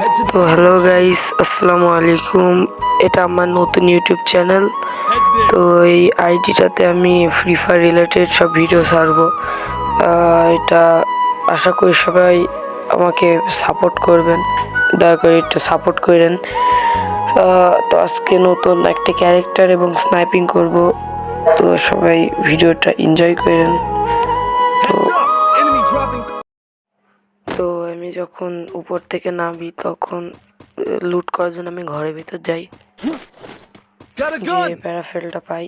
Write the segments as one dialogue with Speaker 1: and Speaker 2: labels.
Speaker 1: তো hello guys, আসসালামু আলাইকুম। এটা আমার নতুন ইউটিউব চ্যানেল। তো এই আইডিটাতে আমি ফ্রি ফায়ার রিলেটেড সব ভিডিও ছাড়বো। এটা আশা করি সবাই আমাকে সাপোর্ট করবেন, দয়া করে একটু সাপোর্ট করেন। তো আজকে নতুন একটা ক্যারেক্টার এবং স্নাইপিং করব, তো সবাই ভিডিওটা এনজয় করেন। তো আমি যখন উপর থেকে নামি তখন লুট করার জন্য আমি ঘরের ভিতর যাই, গিয়ে প্যারাফেলটা পাই,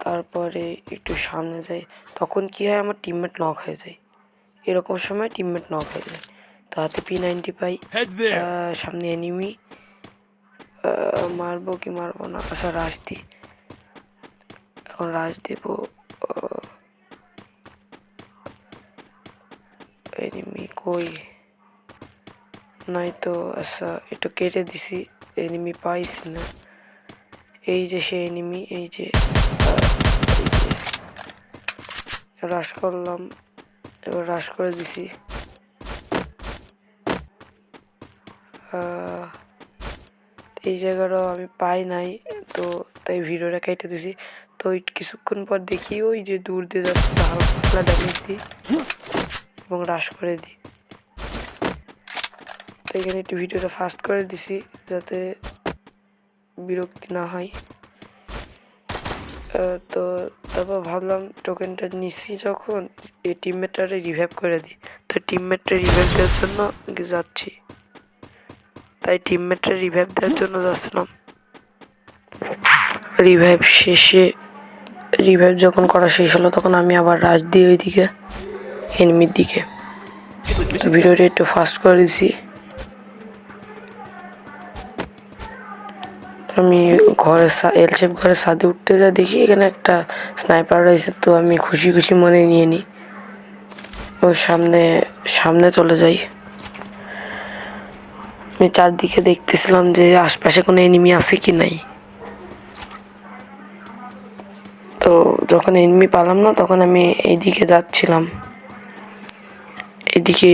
Speaker 1: তারপরে একটু সামনে যাই। তখন কি হয়, আমার টিমমেট নক হয়ে যায়। এরকম সময় টিমমেট নক হয়ে যায়, তো হাতে P90 পাই। সামনে এনিমি, মারবো কি মারবো না, আচ্ছা রাশ দিই, এখন রাশ দেবো। এনিমি কই নাই তো, আচ্ছা একটু কেটে দিছি, এনিমি পাইছি না। এই যে সে এনিমি, এই যে রাশ করলাম, এবার রাশ করে দিছি। এই জায়গাটাও আমি পাই নাই, তো তাই ভিডিওটা কেটে দিছি। তো কিছুক্ষণ পর দেখি ওই যে দূর দিয়ে যাচ্ছে, হালকা পাতলা ড্যামেজ দিই এবং রাশ করে দিই। তো এখানে একটু ভিডিওটা ফাস্ট করে দিছি যাতে বিরক্তি না হয়। তো তারপর ভাবলাম টোকেনটা নিছি যখন, এই টিমমেটটারে রিভাইভ করে দিই। তো টিমমেটটা রিভাইভ দেওয়ার জন্য যাচ্ছি, তাই টিমমেটটা রিভাইভ দেওয়ার জন্য যাচ্ছিলাম। রিভাইভ যখন করা শেষ হলো তখন আমি আবার রাশ দিই ওইদিকে এনিমির দিকে। ভিডিওটা একটু ফাস্ট করে দিছি। আমি এল শেপ ঘরের ছাদে উঠতে যা দেখি এখানে একটা স্নাইপার রয়েছে, তো আমি খুশি খুশি মনে নিয়ে নিই ও সামনে চলে যাই। আমি চারদিকে দেখতেছিলাম যে আশপাশে কোনো এনিমি আছে কি নাই। তো যখন এনিমি পেলাম না তখন আমি এইদিকে যাচ্ছিলাম, এদিকে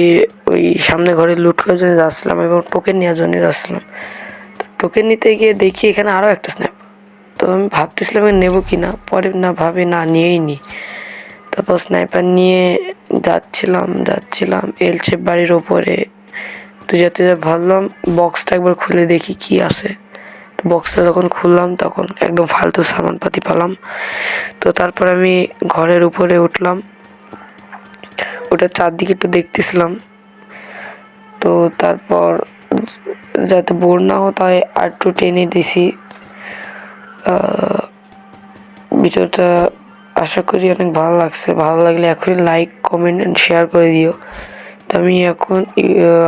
Speaker 1: ওই সামনে ঘরে লুট করার জন্য যাচ্ছিলাম এবং টোকেন নেওয়ার জন্য যাচ্ছিলাম। তো টোকেন নিতে গিয়ে দেখি এখানে আরও একটা স্ন্যাপার। তো আমি ভাবতেছিলাম নেবো কি না, পরে না ভাবে না নিয়েই নি। তারপর স্নাইপার নিয়ে যাচ্ছিলাম এল-শেপ বাড়ির ওপরে। তো যেতে ভাবলাম বক্সটা একবার খুলে দেখি কি আছে। তো বক্সটা যখন খুললাম তখন একদম ফালতু সামানপাতি পেলাম। তো তারপর আমি ঘরের উপরে উঠলাম, ওটার চারদিকে একটু দেখতেছিলাম। তো তারপর যাতে বোর না হতো তাই আর একটু টেনে দিছি ভিডিওটা। আশা করি অনেক ভালো লাগছে। ভালো লাগলে এখনই লাইক, কমেন্ট অ্যান্ড শেয়ার করে দিও। তো আমি এখন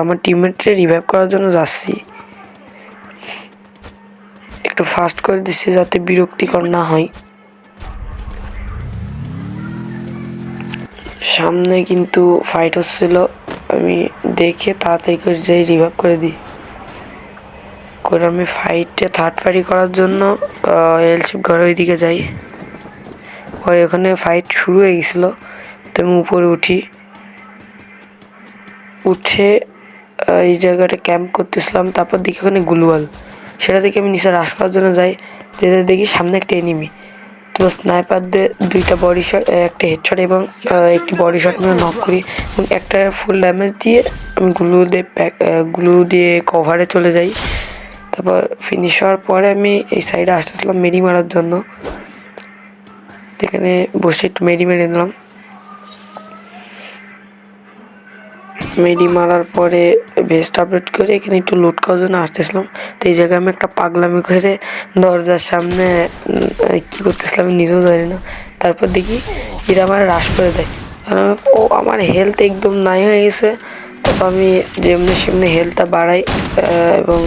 Speaker 1: আমার টিমমেটকে রিভাইভ করার জন্য যাচ্ছি, একটু ফাস্ট করে দিচ্ছি যাতে বিরক্তিকর না হয়। সামনে কিন্তু ফাইট হচ্ছিল, আমি দেখে তাড়াতাড়ি করে যাই রিভাইভ করে দিই। করে আমি থার্ড পার্টি করার জন্য এল-শেপ ঘরের ওইদিকে যাই। পরে ওখানে ফাইট শুরু হয়ে গেছিলো, তো আমি উপরে উঠে এই জায়গাটা ক্যাম্প করতেছিলাম। তারপর দেখি ওখানে গ্লুয়াল, সেটা দেখে আমি নিচে রাশ করার জন্য যাই, যেতে দেখি সামনে একটা এনিমি। তো স্নাইপার দিয়ে দুইটা বডি শট, একটা হেডশট এবং একটি বডি শট নিয়ে নক করি এবং একটা ফুল ড্যামেজ দিয়ে আমি গ্লু দিয়ে কভারে চলে যাই। তারপর ফিনিশ হওয়ার পরে আমি এই সাইডে আসতেছিলাম মেডি মারার জন্য, এখানে বসে একটু মেডি মেরে নিলাম। মেডি মারার পরে ভেস্ট আপডেট করে এখানে একটু লুট করার জন্য আসতেছিলাম। তো এই জায়গায় আমি একটা পাগলামি করে দরজার সামনে কী করতেছিলাম নিজেও জানি না। তারপর দেখি এরা আমার রাশ করে দেয়, ও আমার হেলথ একদম নাই হয়ে গেছে। তারপর আমি যেমনি সেমনি হেলথটা বাড়াই এবং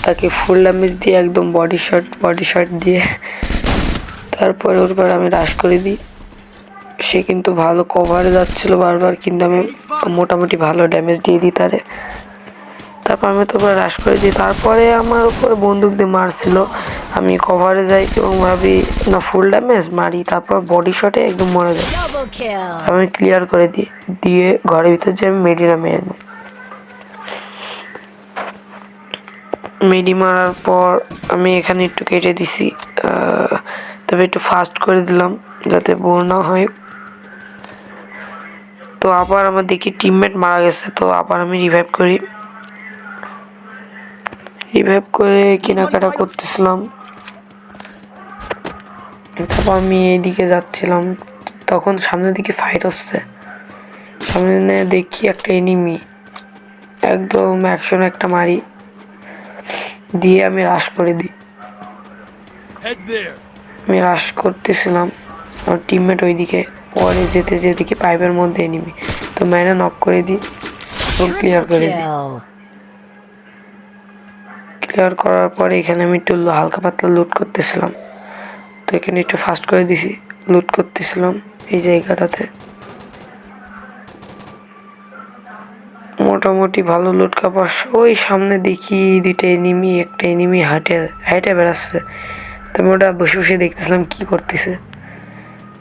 Speaker 1: তাকে ফুল ড্যামেজ দিয়ে একদম বডি শট দিয়ে তারপরে ওর পর আমি রাশ করে দিই। সে কিন্তু ভালো কভারে যাচ্ছিল বারবার, কিন্তু আমি মোটামুটি ভালো ড্যামেজ দিয়ে দিই তারে। তারপর আমি তো রাশ করে দিই। তারপরে আমার উপরে বন্দুক দিয়ে মারছিল, আমি কভারে যাই এবং ভাবি না ফুল ড্যামেজ মারি, তারপর বডি শটে একদম মরে যায়। আমি ক্লিয়ার করে দিই, দিয়ে ঘরের ভিতর যে আমি মেডিরা মেরে নিই। মেডি মারার পর আমি এখানে একটু কেটে দিছি, তবে একটু ফাস্ট করে দিলাম যাতে বোর না হয়। তো আবার আমার দেখি টিমমেট মারা গেছে, তো আবার আমি রিভাইভ করে কেনাকাটা করতেছিলাম। তারপর আমি এইদিকে যাচ্ছিলাম, তখন সামনের দিকে ফাইট হচ্ছে। সামনে দেখি একটা এনিমি, একদম অ্যাকশন একটা মারি দিয়ে আমি রাশ করে দিই। আমি রাশ করতেছিলাম, আমার টিমমেট ওইদিকে, পরে যেতে যেতে পাইপের মধ্যে এনিমি, তো মেরে নক করে দিই এবং ক্লিয়ার করে দিই। ক্লিয়ার করার পরে এখানে আমি একটু হালকা পাতলা লুট করতেছিলাম, তো এখানে একটু ফাস্ট করে দিছি, লুট করতেছিলাম এই জায়গাটাতে। মোটামুটি ভালো লুট কাপার। ওই সামনে দেখি দুইটা এনিমি, একটা এনিমি হাইটে বেড়াচ্ছে, তো আমি ওটা বসে বসে দেখতেছিলাম কি করতেছে।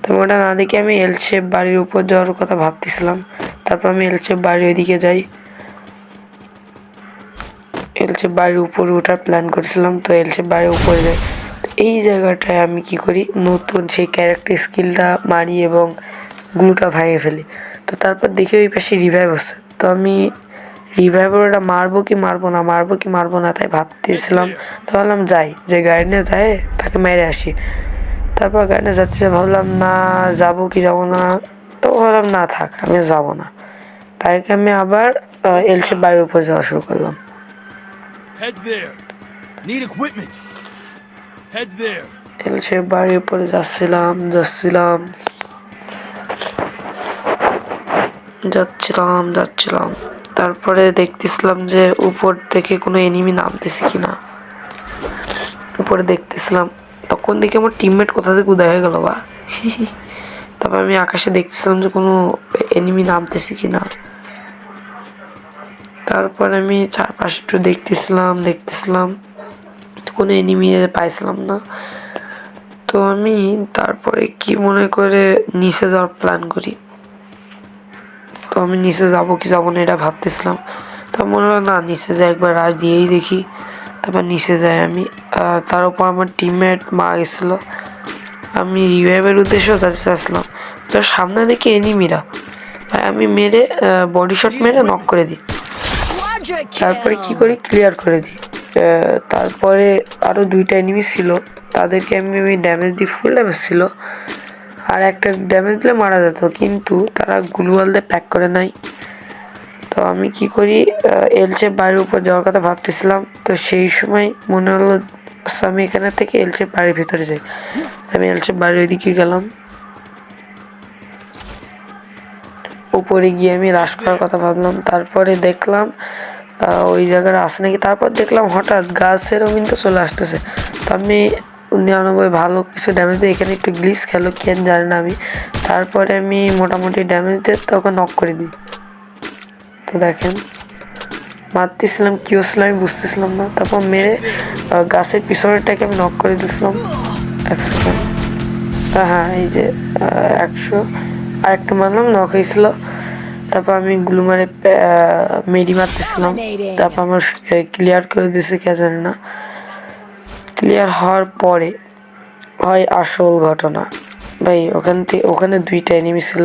Speaker 1: তো ওটা না দেখে আমি এল শেপ বাড়ির উপর যাওয়ার কথা ভাবতেছিলাম। তারপর আমি এল শেপ বাড়ির ওইদিকে যাই, এল শেপ বাড়ির উপরে ওঠার প্ল্যান করেছিলাম, তো এল শেপ বাড়ির উপরে যাই। এই জায়গাটায় আমি কি করি, নতুন সেই ক্যারেক্টার স্কিলটা মারি এবং গ্লুটা ভেঙে ফেলি। তো তারপর দেখি ওই পাশে রিভাইভ হচ্ছে, তো আমি রিভাইভার ওটা মারবো কি মারবো না তাই ভাবতেছিলাম। তো ভাবলাম যাই, যে গাড়ি নিয়ে যায় তাকে মেরে আসি। তারপর গাড়ি নিয়ে যাচ্ছে, ভাবলাম না যাবো কি যাবো না, তো ভাবলাম না থাক, আমি যাবো না। তাই আমি আবার এলসে বাড়ির উপর যাওয়া শুরু করলাম। এলসে বাড়ির উপরে যাচ্ছিলাম। তারপরে দেখতেছিলাম যে উপর থেকে কোনো এনিমি নামতেছে কিনা, উপরে দেখতেছিলাম, তখন দেখি আমার টিমমেট কোথা থেকে উদয় হয়ে গেল বা। তারপর আমি আকাশে দেখতেছিলাম যে কোনো এনিমি নামতেছে কিনা। তারপর আমি চারপাশে একটু দেখতেছিলাম কোনো এনিমি পাইছিলাম না। তো আমি তারপরে কি মনে করে নিচে যাওয়ার প্ল্যান করি। তো আমি নিচে যাবো কি যাবো না এটা ভাবতেছিলাম। তা মনে হলো না, নিচে যাই একবার রাশ দিয়েই দেখি। তারপর নিচে যাই আমি, তার উপর আমার টিমমেট মারা গেছিলো। আমি রিভাইভের উদ্দেশ্যেও যাতে চাচ্ছিলাম, তো সামনে দেখি এনিমিরা, আমি মেরে বডি শট মেরে নক করে দিই। তারপরে কি করি, ক্লিয়ার করে দিই। তারপরে আরও দুইটা এনিমি ছিল, তাদেরকে আমি ড্যামেজ দিই, ফুল ড্যামেজ ছিল, আর একটা ড্যামেজ দিলে মারা যেত, কিন্তু তারা গ্লুয়াল দিয়ে প্যাক করে নাই। তো আমি কি করি, এলচে বাড়ির উপর যাওয়ার কথা ভাবতেছিলাম, তো সেই সময় মনে হলো আমি এখানে থেকে এলচে বাড়ির ভিতরে যাই। আমি এলচে বাড়ির ওইদিকে গেলাম, উপরে গিয়ে আমি রাশ করার কথা ভাবলাম। তারপরে দেখলাম ওই জায়গায় আসে নাকি, তারপর দেখলাম হঠাৎ গাছের কিন্তু চলে আসতেছে। তো আমি 99 ভালো কিছু ড্যামেজ দিয়ে এখানে একটু গ্লিচ খেলো কেন জানি না আমি। তারপরে আমি মোটামুটি ড্যামেজ দিয়ে তোকে নক করে দিই। তো দেখেন মারতেছিলাম কি হচ্ছিলাম আমি বুঝতেছিলাম না, তারপর মেরে গাছের পিছনেরটাকে আমি নক করে দিয়েছিলাম। 1 সেকেন্ড, হ্যাঁ এই যে 100 আরেকটা মারলাম, নক হয়েছিল। তারপর আমি গ্লু মারে মেডি মারতেছিলাম, তারপর আমার ক্লিয়ার করে দিয়েছে কে জানি না। ক্লিয়ার হওয়ার পরে হয় আসল ঘটনা ভাই, ওখানে দুইটা এনিমি ছিল,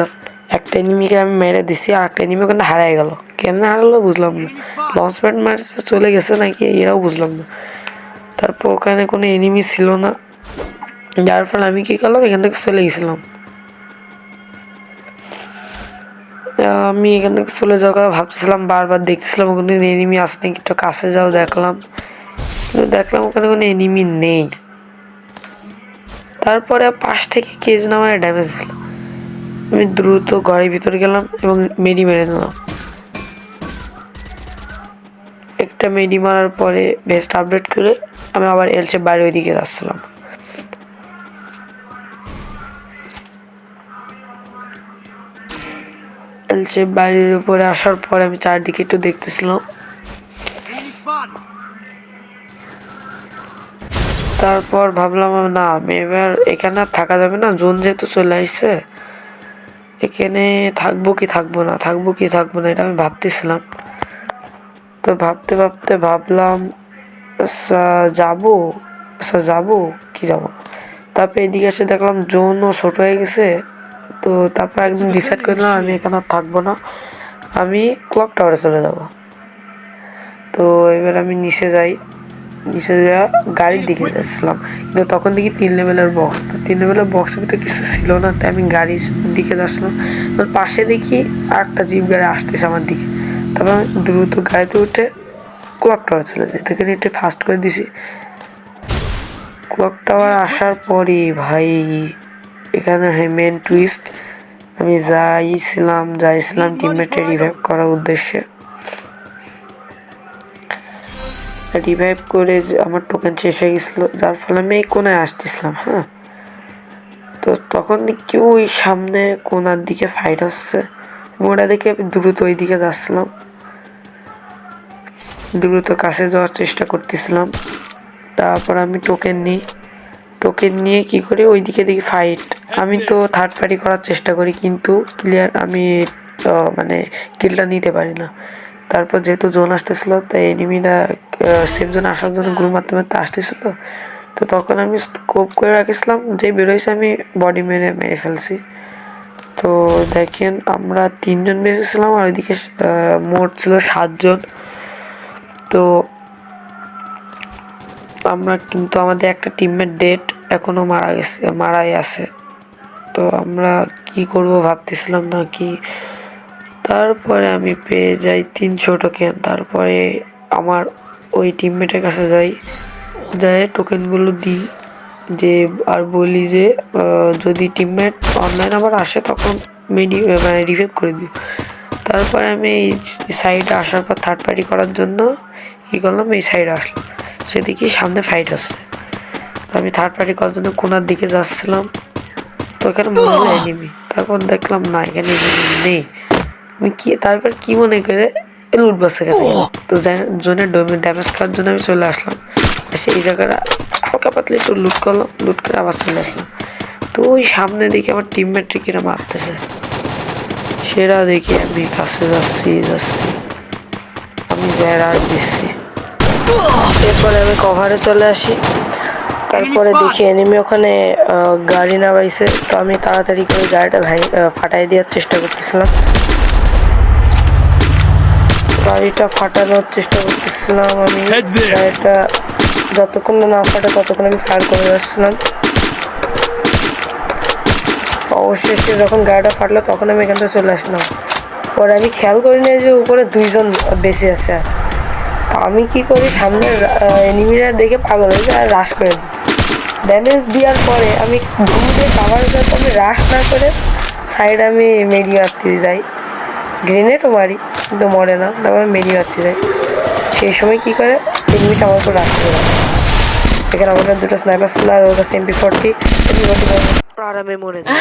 Speaker 1: একটা এনিমিকে আমি মেরে দিছি আর একটা এনিমি ওখানে হারাই গেল। কেমনে হারালো বুঝলাম না, লঞ্চ প্যাড মারছে চলে গেছে নাকি এরাও বুঝলাম না। তারপর ওখানে কোনো এনিমি ছিল না, যার ফলে আমি কি করলাম, এখান থেকে চলে গেছিলাম। আমি এখান থেকে চলে যাওয়ার কথা ভাবতেছিলাম, বারবার দেখতেছিলাম ওখানে এনিমি আসে নাকি, একটু কাছে যাও দেখলাম, কিন্তু দেখলাম ওখানে কোনো এনিমি নেই। তারপরে পাশ থেকে কে যেন আমার ড্যামেজ দিল, আমি দ্রুত ঘরের ভিতরে গেলাম এবং মেডি মেরে নিলাম। একটা মেডি মারার পরে বেস্ট আপডেট করে আমি আবার এলচে বাড়ি ওইদিকে যাচ্ছিলাম। এলচে বাড়ির উপরে আসার পরে আমি চারদিকে একটু দেখতেছিলাম। তারপর ভাবলাম না, আমি এবার এখানে থাকা যাবে না, জোন যেহেতু চলে আসছে, এখানে থাকবো কি থাকবো না এটা আমি ভাবতেছিলাম। তো ভাবতে ভাবলাম আচ্ছা যাবো, আচ্ছা যাবো কি যাবো না। তারপরে এদিকে এসে দেখলাম জোনও ছোট হয়ে গেছে। তো তারপর একদম ডিসাইড করলাম আমি এখানে আর থাকবো না, আমি ক্লক টাওয়ারে চলে যাব। তো এবার আমি নিচে যাই, নিচে যাওয়া গাড়ির দিকে যাচ্ছিলাম, কিন্তু তখন দেখি 3 লেভেলের বক্স। তো 3 লেভেলের বক্সের ভিতরে কিছু ছিল না, তাই আমি গাড়ির দিকে যাচ্ছিলাম। তোর পাশে দেখি আরেকটা জিপ গাড়ি আসতেছে আমার দিকে। তারপর আমি দ্রুত গাড়িতে উঠে ক্লক টাওয়ারে চলে যাই। তো এখানে একটু ফাস্ট করে দিছি। ক্লক টাওয়ার আসার পরই ভাই এখানে মেন টুইস্ট, আমি যাইছিলাম টিমমেটে রিভাইভ করার উদ্দেশ্যে। রিভাইভ করে আমার টোকেন শেষ হয়ে গেছিলো, যার ফলে আমি এই কোনায় আসতেছিলাম। হ্যাঁ, তো তখন দেখি ওই সামনে কোনার দিকে ফাইট হচ্ছে, ওটা দেখে দ্রুত ওই দিকে যাচ্ছিলাম, দ্রুত কাছে যাওয়ার চেষ্টা করতেছিলাম। তারপর আমি টোকেন নিয়ে কি করি ওইদিকে দেখি ফাইট। আমি তো থার্ড পার্টি করার চেষ্টা করি, কিন্তু ক্লিয়ার আমি মানে কিলটা নিতে পারি না। তারপর যেহেতু জোন আসতেছিল, তাই এনিমিরা সেফ জোন আসার জন্য গ্রুপ মারতে আসতেছিল। তো তখন আমি স্কোপ করে রাখিছিলাম, যে বেরোইছে আমি বডি মেরে ফেলছি। তো দেখেন আমরা 3 জন বেঁচেছিলাম, আর ওইদিকে মোট ছিল 7 জন। তো আমরা কিন্তু আমাদের একটা টিমমেট ডেড, এখনো মারাই আছে। তো আমরা কি করব ভাবতেছিলাম না কি। তারপরে আমি পেয়ে যাই 300 টোকেন। তারপরে আমার ওই টিমমেটের কাছে যাই, টোকেনগুলো দিই, যে আর বলি যে যদি টিমমেট অনলাইন আবার আসে তখন মানে রিভাইভ করে দিই। তারপরে আমি এই সাইডে আসার পর থার্ড পার্টি করার জন্য কী করলাম, এই সাইডে আসলাম, সেদিকে সামনে ফাইট আসছে। তো আমি থার্ড পার্টি করার জন্য কোনার দিকে যাচ্ছিলাম, তো এখানে মনে হলো এনিমি। তারপর দেখলাম না, এখানে এনিমি নেই। আমি তারপর কি মনে করে লুট বক্সের কাছে গেলাম। তো জোনের ড্যামেজ খাওয়ার জন্য আমি চলে আসলাম, সেই জায়গাটা হালকা পাতলা একটু লুট করলাম, লুট করে আবার চলে আসলাম। তো ওই সামনে দেখি আমার টিমমেটকে কিনা মারতেছে, সেটা দেখি আমি কাছে যাচ্ছি, আমি আর দিচ্ছি। এরপরে আমি কভারে চলে আসি। তারপরে দেখি এনিমি ওখানে গাড়ি নামাইছে। তো আমি তাড়াতাড়ি করে গাড়িটা ফাটাই দেওয়ার চেষ্টা করতেছিলাম, গাড়িটা ফাটানোর চেষ্টা করতেছিলাম। আমি গাড়িটা যতক্ষণ না ফাটে ততক্ষণ আমি ফায়ার করে যাচ্ছিলাম। অবশেষে যখন গাড়িটা ফাটলো তখন আমি এখান থেকে চলে আসলাম। পরে আমি খেয়াল করি না যে উপরে 2 জন বেঁচে আছে। তা আমি কি করি, সামনে এনিমিরা দেখে পাগল হয়ে যায় আর রাশ করে দিই। ড্যামেজ দেওয়ার পরে আমি ঘুরে কাভার যাতে আমি রাশ না করে সাইডে আমি মেরি মারতে যাই, গ্রেনেডও মারি কিন্তু মরে না, তারপর আমি মেরি মারতে যাই। সেই সময় কী করে এনিমিটা আমার উপর রাশ করে দেয়। এখানে আমাদের 2টা স্নাইপার ছিল, আর ওর কাছে MP40 আর আমি মরে যাই।